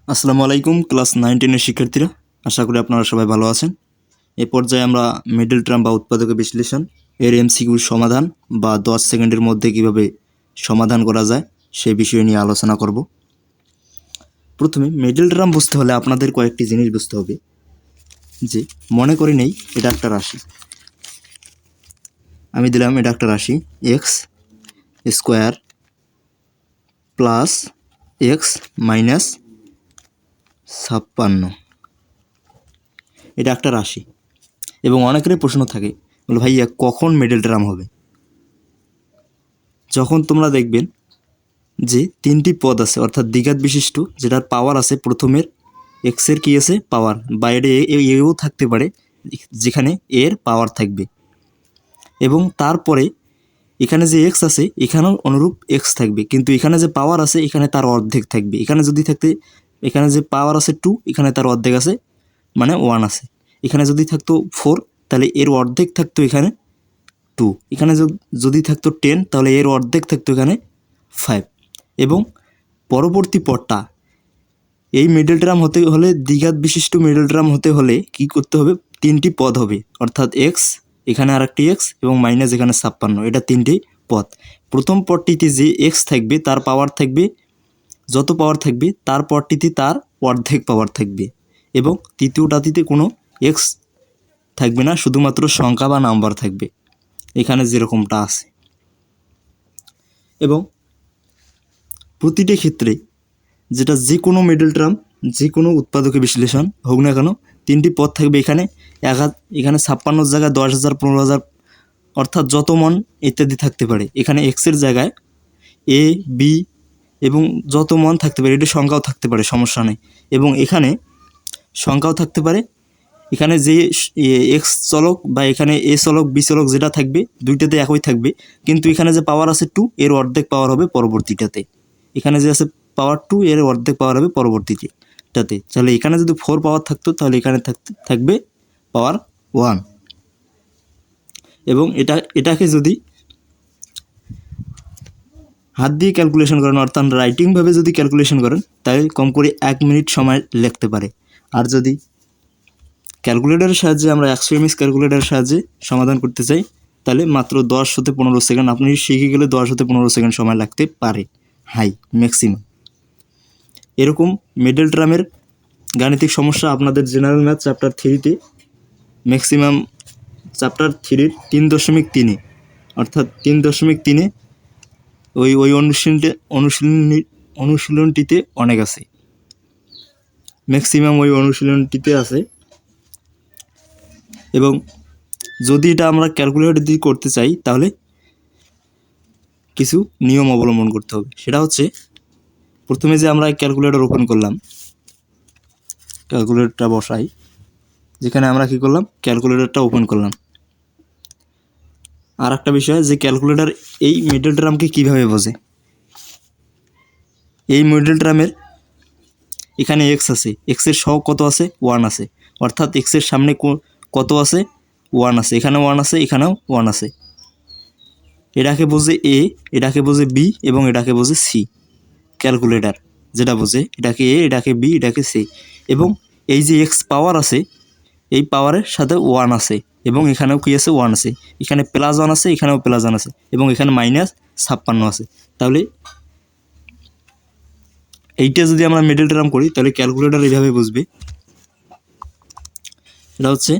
আসসালামু আলাইকুম ক্লাস 9-10 এর শিক্ষার্থীরা, আশা করি আপনারা সবাই ভালো আছেন। এই পর্যায়ে আমরা মিডল টার্ম বা উৎপাদকের বিশ্লেষণ এর এমসিকিউ সমাধান বা 10 সেকেন্ডের মধ্যে কিভাবে সমাধান করা যায় সেই বিষয় নিয়ে আলোচনা করব। প্রথমে মিডল টার্ম বুঝতে হলে আপনাদের কয়েকটি জিনিস বুঝতে হবে। যে মনে করে নেই এটা একটা রাশি, আমি দিলাম এটা একটা রাশি x square plus x minus 56, এটা একটা রাশি। এবং অনেকেরই প্রশ্ন থাকে, বলো ভাইয়া কখন মিডল টার্ম হবে? যখন তোমরা দেখবেন যে তিনটি পদ আছে, অর্থাৎ দ্বিঘাত বিশিষ্ট, যেটার পাওয়ার আছে প্রথমের এক্সের কি আছে পাওয়ার, বাইরে এও থাকতে পারে যেখানে এর পাওয়ার থাকবে, এবং তারপরে এখানে যে এক্স আছে এখানেও অনুরূপ এক্স থাকবে, কিন্তু এখানে যে পাওয়ার আছে এখানে তার অর্ধেক থাকবে। এখানে যদি থাকতে, এখানে যে পাওয়ার আছে 2, এখানে তার অর্ধেক আছে মানে 1 আছে। এখানে যদি থাকতো 4, তাহলে এর অর্ধেক থাকতো এখানে 2। এখানে যদি থাকতো 10, তাহলে এর অর্ধেক থাকতো এখানে 5। এবং পরবর্তী পদটা, এই মিডল টার্ম হতে হলে, দ্বিঘাত বিশিষ্ট মিডল টার্ম হতে হলে কি করতে হবে? তিনটি পদ হবে, অর্থাৎ এক্স, এখানে আরেকটি এক্স এবং মাইনাস এখানে 56, এটা তিনটি পদ। প্রথম পদটিতে যে এক্স থাকবে তার পাওয়ার থাকবে, যত পাওয়ার থাকবে তার পদটিতে তার অর্ধেক পাওয়ার থাকবে, এবং তৃতীয়টাতে কোনো এক্স থাকবে না, শুধুমাত্র সংখ্যা বা নাম্বার থাকবে এখানে যেরকমটা আছে। এবং প্রতিটি ক্ষেত্রে যেটা যে কোনো মিডল টার্ম, যে কোনো উৎপাদকের বিশ্লেষণ হোক না কেন, তিনটি পদ থাকবে। এখানে এখানে 56 জায়গায় 10,000, 15,000, অর্থাৎ যত মন ইত্যাদি থাকতে পারে। এখানে এক্সের জায়গায় এ বি এবং যত মন থাকতে পারে, এটি সংখ্যাও থাকতে পারে, সমস্যা নেই। এবং এখানে সংখ্যাও থাকতে পারে, এখানে যে এক্স চলক বা এখানে এ চলক বি চলক যেটা থাকবে দুইটাতে একই থাকবে, কিন্তু এখানে যে পাওয়ার আছে 2, এর অর্ধেক পাওয়ার হবে পরবর্তীটাতে। এখানে যে আছে পাওয়ার 2, এর অর্ধেক পাওয়ার হবে পরবর্তীটাতে। তাহলে এখানে যদি 4 পাওয়ার থাকতো, তাহলে এখানে থাকবে পাওয়ার 1। এবং এটাকে যদি হাত দিয়ে ক্যালকুলেশন করেন, অর্থাৎ রাইটিংভাবে যদি ক্যালকুলেশন করেন, তাহলে কম করে 1 মিনিট সময় লাগতে পারে। আর যদি ক্যালকুলেটরের সাহায্যে, আমরা 100 এমএস ক্যালকুলেটরের সাহায্যে সমাধান করতে চাই, তাহলে মাত্র 10 হতে 15 সেকেন্ড, আপনি শিখে গেলে 10 হতে 15 সেকেন্ড সময় লাগতে পারে, হাই ম্যাক্সিমাম। এরকম মিডল টার্মের গাণিতিক সমস্যা আপনাদের জেনারেল ম্যাথ চ্যাপ্টার 3-তে, ম্যাক্সিমাম চ্যাপ্টার 3-র 3.3, অর্থাৎ 3.3 ওই অনুশীলনটিতে অনেক আছে, ম্যাক্সিমাম ওই অনুশীলনটিতে আছে। এবং যদি এটা আমরা ক্যালকুলেটর দিয়ে করতে চাই, তাহলে কিছু নিয়ম অবলম্বন করতে হবে। সেটা হচ্ছে, প্রথমে যে আমরা ক্যালকুলেটর ওপেন করলাম, ক্যালকুলেটরটা বসাই, যেখানে আমরা কি করলাম, ক্যালকুলেটরটা ওপেন করলাম। আর একটা বিষয়, যে ক্যালকুলেটর এই মিডল টার্মকে কীভাবে বোঝে। এই মিডল টার্মের এখানে এক্স আছে, এক্সের সহগ কত আছে? 1 আছে, অর্থাৎ এক্সের সামনে কত আছে? 1 আছে, এখানে 1 আছে, এখানেও 1 আছে। এটাকে বোঝে এ, এটাকে বোঝে বি এবং এটাকে বোঝে সি। ক্যালকুলেটর যেটা বোঝে এটাকে এ, এটাকে বি, এটাকে সি। এবং এই যে এক্স পাওয়ার আছে, এই পাওয়ারের সাথে 1 আছে, এবং এখানেও কি আছে? 1 আছে। এখানে +1 আছে, এখানেও +1 আছে, এবং এখানে -56 আছে। তাহলে এইটা যদি আমরা মিডল টার্ম করি, তাহলে ক্যালকুলেটর এইভাবে বুঝবে। এটা হচ্ছে,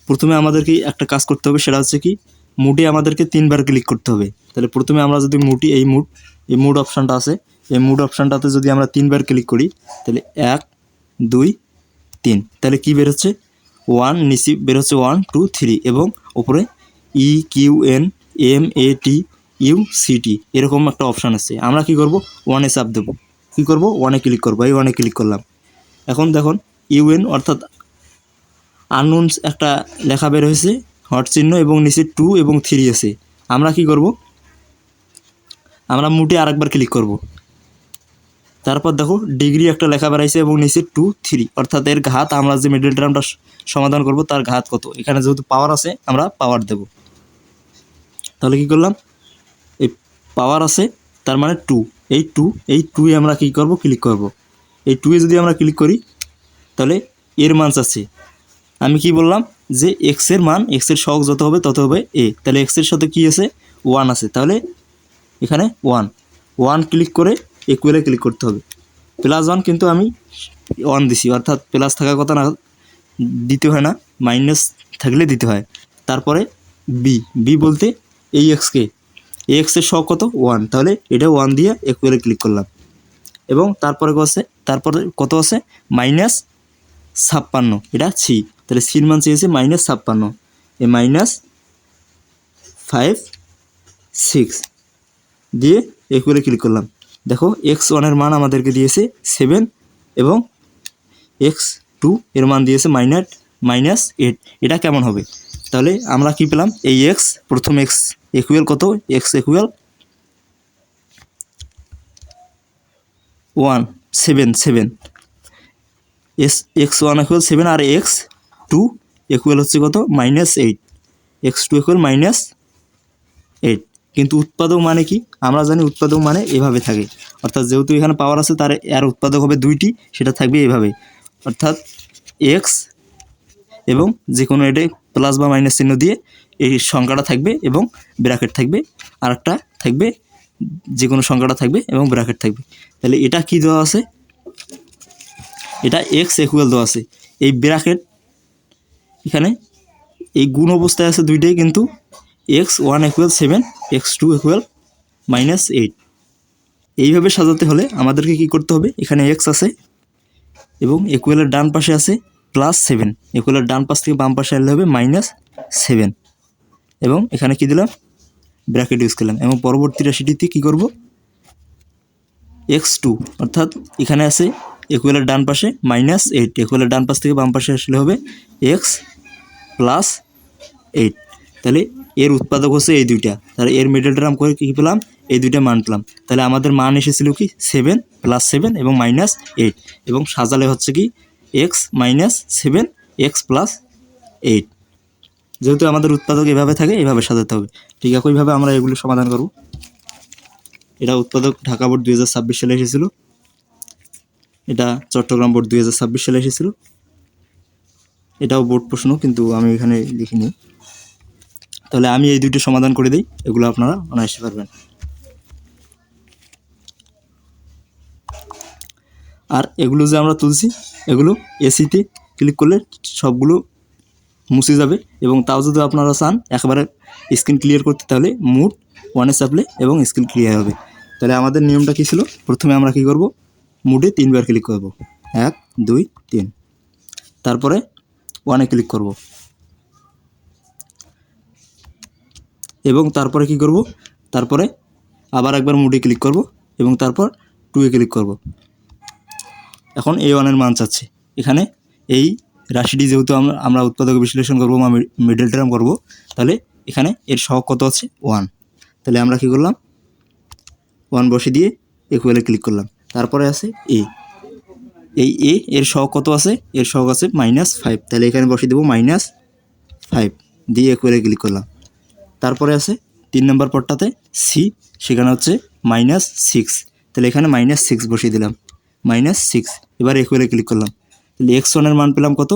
প্রথমে আমাদেরকে একটা কাজ করতে হবে, সেটা হচ্ছে কি, মুডে আমাদেরকে 3বার ক্লিক করতে হবে। তাহলে প্রথমে আমরা যদি মুডি, এই মুড অপশানটা আছে, এই মুড অপশানটাতে যদি আমরা 3বার ক্লিক করি, তাহলে 1 2 3, তাহলে কি বেরোচ্ছে? 1, নিচে বেরোচ্ছে 1 2 3, এবং ওপরে EQNMATUCT এরকম একটা অপশান আছে। আমরা কি করব? 1-এ চাপ দেবো। কী করব? 1-এ ক্লিক করবো। এই 1-এ ক্লিক করলাম। এখন দেখুন UN অর্থাৎ আননোনস একটা লেখা বের হয়েছে, হট চিহ্ন, এবং নিচে 2 এবং 3 আছে। আমরা কি করব? আমরা মুটে আরেকবার ক্লিক করব। তারপর দেখো ডিগ্রি একটা লেখা বেরাইছে এবং নিচে 2 3, অর্থাৎ এর ঘাত, আমরা যে মিডল টার্মটা সমাধান করব তার ঘাত কত। এখানে যেহেতু পাওয়ার আছে, আমরা পাওয়ার দেব। তাহলে কি করলাম? এই পাওয়ার আছে, তার মানে 2, এই 2 আমরা কি করব? ক্লিক করব। এই 2 এ যদি আমরা ক্লিক করি তাহলে এর মান চাচ্ছি। আমি কি বললাম যে এক্সের মান, এক্সের সহগ যত হবে তত হবে এ। তাহলে এক্সের সাথে কি আছে, 1 আছে, তাহলে এখানে 1 ক্লিক করে ইকুয়ালে ক্লিক করতে হবে। +1 কিন্তু আমি 1 দিছি, অর্থাৎ প্লাস থাকার কথা না, দিতে হয় না, মাইনাস থাকলে দিতে হয়। তারপরে বি বলতে এই এক্সকে, এই এক্সের সহগ কত 1, তাহলে এটা 1 দিয়ে ইকুয়ালে ক্লিক করলাম। এবং তারপরে কত আছে -56, এটা সি, তাহলে সির মান চেয়েছে -56, এই -5 6 দিয়ে ইকুয়ালে ক্লিক করলাম। দেখো x1 এর মান আমাদেরকে দিয়েছে 7 এবং x2 এর মান দিয়েছে -8। এটা কেমন হবে? তাহলে আমরা কি পেলাম, এই x, প্রথম x ইকুয়াল কত, x ইকুয়াল 7 x1 ইকুয়াল 7 আর x2 ইকুয়াল হচ্ছে কত, -8, x2 ইকুয়াল -8। কিন্তু উৎপাদক মানে কি, আমরা জানি উৎপাদক মানে এভাবে থাকে, অর্থাৎ যেহেতু এখানে পাওয়ার আছে তার এর উৎপাদক হবে 2টি, সেটা থাকবে এভাবে, অর্থাৎ x এবং যে কোনো এটা প্লাস বা মাইনাস চিহ্ন দিয়ে এই সংখ্যাটা থাকবে এবং ব্র্যাকেট থাকবে, আর একটা থাকবে যে কোনো সংখ্যাটা থাকবে এবং ব্র্যাকেট থাকবে। তাহলে এটা কি দেওয়া আছে, এটা x ইকুয়াল দেওয়া আছে, এই ব্র্যাকেট এখানে এই গুণ অবস্থায় আছে দুইটাই, কিন্তু x1 ইকুয়াল 7, x2 ইকুয়াল -8। এইভাবে সাজাতে হলে আমাদেরকে কি করতে হবে, এখানে x আছে এবং ইকুয়ালের ডান পাশে আছে +7, ইকুয়ালের ডান পাশ থেকে বাম পাশে আনলে হবে -7, এবং এখানে কি দিলাম, ব্র্যাকেট ইউজ করলাম। এবং পরবর্তী রাশিটিতে কি করব, x2, অর্থাৎ এখানে আছে ইকুয়ালের ডান পাশে -8, ইকুয়ালের ডান পাশ থেকে বাম পাশে আসলে হবে x +8। তাহলে এর উৎপাদক হচ্ছে এই দুইটা, তাহলে এর মিডল টার্ম করে কী পেলাম, এই দুইটা মান পেলাম। তাহলে আমাদের মান এসেছিল কি 7 +7 এবং -8, এবং সাজালে হচ্ছে কি x -7 x +8। যেহেতু আমাদের উৎপাদক এভাবে থাকে, এভাবে সাজাতে হবে। ঠিক একইভাবে আমরা এগুলো সমাধান করব। এটা উৎপাদক ঢাকা বোর্ড 2026 সালে এসেছিল, এটা চট্টগ্রাম বোর্ড 2026 সালে এসেছিল, এটাও বোর্ড প্রশ্ন কিন্তু আমি এখানে লিখিনি। তাহলে আমি এই দুইটি সমাধান করে দিই, এগুলো আপনারা অনায়াসে পারবেন। আর এগুলো যে আমরা তুলছি, এগুলো এসিতে ক্লিক করলে সবগুলো মুছে যাবে, এবং তাও যদি আপনারা চান একবারে স্ক্রিন ক্লিয়ার করতে, তাহলে মুড 1-এ চাপলে এবং স্ক্রিন ক্লিয়ার হবে। তাহলে আমাদের নিয়মটা কী ছিল, প্রথমে আমরা কি করব, মুডে 3বার ক্লিক করব, 1 2 3, তারপরে 1-এ ক্লিক করব, এবং তারপরে কি করব, তারপরে আবার একবার মুডে ক্লিক করব, এবং তারপর 2-এ ক্লিক করব। এখন A1 এর মান চাচ্ছে, এখানে এই রাশিটি যেহেতু আমরা উৎপাদক বিশ্লেষণ করব বা মিডল টার্ম করব, তাহলে এখানে এর সহগ কত আছে 1। তাহলে আমরা কি করলাম, 1 বসে দিয়ে ইকুয়ালে ক্লিক করলাম। তারপরে আছে এ, এই এ এর সহগ কত আছে, এর সহগ আছে -5, তাহলে এখানে বসে দেবো -5 দিয়ে ইকুয়ালে ক্লিক করলাম। তারপরে আছে 3 নম্বর পদটাতে সি, সেখানে হচ্ছে -6, তাহলে এখানে -6 বসিয়ে দিলাম, -6, এবার ইকুয়ালে ক্লিক করলাম। তাহলে x1 এর মান পেলাম কত,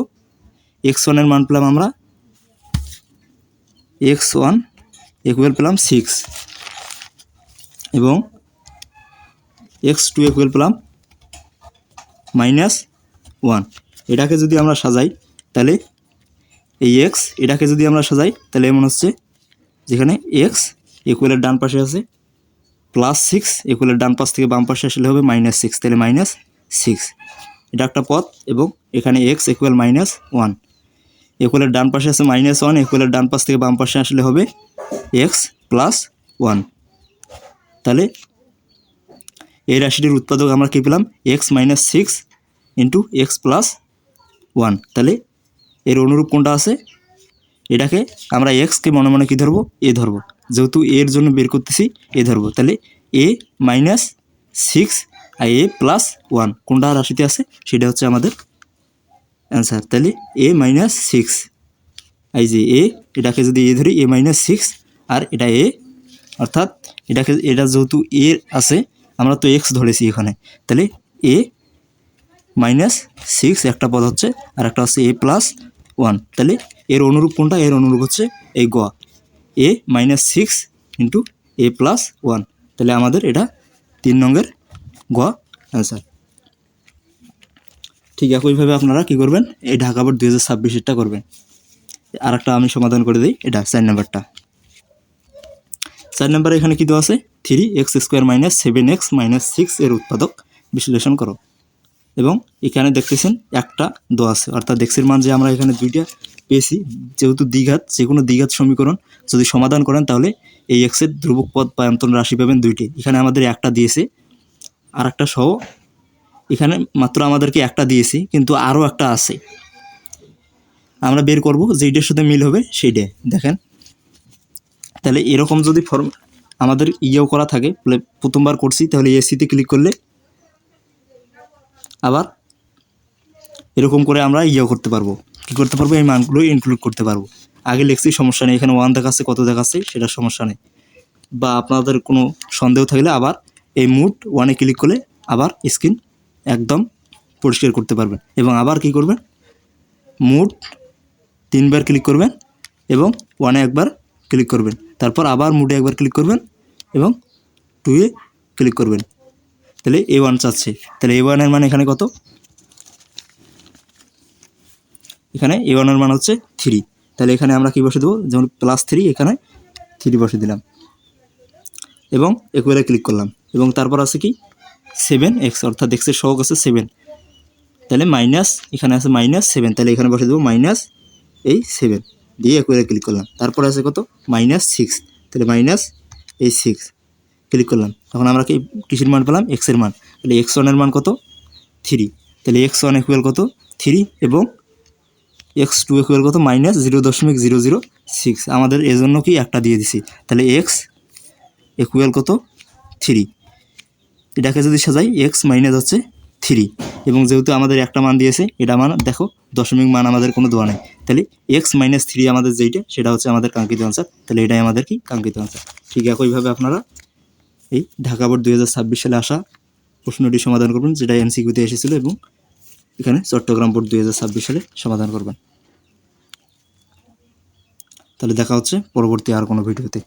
x1 এর মান পেলাম আমরা, x1 ইকুয়াল পেলাম 6, এবং x2 ইকুয়াল পেলাম -1। এটাকে যদি আমরা সাজাই, তাহলে এই x, এটাকে যদি আমরা সাজাই, তাহলে এমন হচ্ছে, যেখানে x ইকুয়ালের ডান পাশে আছে +6, ইকুয়ালের ডান পাশ থেকে বাম পাশে আসলে হবে -6, তাহলে -6, এটা একটা পথ। এবং এখানে x ইকুয়াল -1, ইকুয়ালের ডান পাশে আছে -1, ইকুয়ালের ডান পাশ থেকে বাম পাশে আসলে হবে x +1। তাহলে এই রাশিটির উৎপাদক আমরা কী পেলাম, x -6 × x +1। তাহলে এর অনুরূপ কোনটা আছে, এটাকে আমরা এক্সকে মনে মনে কী ধরবো, এ ধরবো, যেহেতু এর জন্য বের করতেছি এ ধরবো। তাহলে a -6 আর a +1 কোনটা রাশিতে আছে, সেটা হচ্ছে আমাদের অ্যান্সার। তাহলে a -6, এই যে এ, এটাকে যদি এ ধরি a -6, আর এটা এ, অর্থাৎ এটা যেহেতু এ আছে, আমরা তো এক্স ধরেছি এখানে, তাহলে এ -6 একটা পদ হচ্ছে, আর একটা হচ্ছে a+1। তাহলে এর অনুরূপ কোনটা? এর অনুরূপ হচ্ছে এই গ, a-6 ইন্টু a+1। তাহলে আমাদের এটা 3 নংয়ের গ অ্যান্সার। ঠিক একইভাবে আপনারা কি করবেন, এই ঢাকা বোর্ড 2026-এরটা করবেন। আর একটা আমি সমাধান করে দিই, এটা 4 নাম্বারটা। 4 নাম্বারে এখানে কি দেওয়া আছে, 3x² - 7x - 6 এর উৎপাদক বিশ্লেষণ করো। এবং এখানে দেখতেছেন একটা দেওয়া আছে, অর্থাৎ এক্সের মান যে আমরা এখানে দুইটা পেয়েছি, যেহেতু দ্বিঘাত, যে কোনো দ্বিঘাত সমীকরণ যদি সমাধান করেন তাহলে এই এক্সের ধ্রুবক পদ বা অন্তরণ রাশি পাবেন দুইটি। এখানে আমাদের একটা দিয়েছে, আর একটা সহ এখানে মাত্র আমাদেরকে একটা দিয়েছি, কিন্তু আরও একটা আছে, আমরা বের করব যেইটার সাথে মিল হবে সেইটাই। দেখেন, তাহলে এরকম যদি ফর্ম আমাদের ইয়েও করা থাকে, প্রথমবার করছি, তাহলে এসিতে ক্লিক করলে আবার এরকম করে আমরা ইয়েও করতে পারবো, কী করতে পারবো, এই মানগুলো ইনক্লুড করতে পারবো। আগে লিখছি, সমস্যা নেই, এখানে 1 দেখাচ্ছে, কত দেখাচ্ছে সেটা সমস্যা নেই। বা আপনাদের কোনো সন্দেহ থাকলে আবার এই মুড 1-এ ক্লিক করলে আবার স্ক্রিন একদম পরিষ্কার করতে পারবেন। এবং আবার কি করবেন, মুড 3বার ক্লিক করবেন এবং 1-এ একবার ক্লিক করবেন, তারপর আবার মুডে একবার ক্লিক করবেন এবং 2-এ ক্লিক করবেন। তাহলে A1 চাচ্ছে, তাহলে A1 এর মান এখানে কত, এখানে A1 এর মান হচ্ছে 3। তাহলে এখানে আমরা কি বসে দেবো, যেমন +3, এখানে 3 বসে দিলাম এবং একুয়ালে ক্লিক করলাম। এবং তারপর আছে কি 7x, অর্থাৎ এক্সের সহগ আছে 7, তাহলে মাইনাস, এখানে আছে -7, তাহলে এখানে বসে দেবো -7 দিয়ে একুয়ালে ক্লিক করলাম। তারপর আছে কত, -6, তাহলে -6 ক্লিক করলাম। তখন আমরা কি কিসের মান পেলাম, এক্সের মান। তাহলে x1 এর মান কত, 3, তাহলে x1 ইকুয়াল কত, 3, এবং x2 ইকুয়াল কত, -0.006। আমাদের এজন্য কি একটা দিয়ে দিছি, তাহলে x ইকুয়াল কত, 3। এটাকে যদি সাজাই, x মাইনাস হচ্ছে 3, এবং যেহেতু আমাদের একটা মান দিয়েছে, এটা মান দেখো দশমিক মান আমাদের কোনো দেওয়া নেই, তাহলে x - 3 আমাদের যেইটা, সেটা হচ্ছে আমাদের কাঙ্ক্ষিত আনসার। তাহলে এটাই আমাদের কি কাঙ্ক্ষিত আনসার। ঠিক একইভাবে আপনারা এই ঢাকা বোর্ড 2026 সালে আসা প্রশ্নটি সমাধান করবেন, যেটা MCQতে এসেছিল, এবং এখানে চট্টগ্রাম বোর্ড 2026 সালে সমাধান করবেন। তাহলে দেখা হচ্ছে পরবর্তী আর কোনো ভিডিওতে।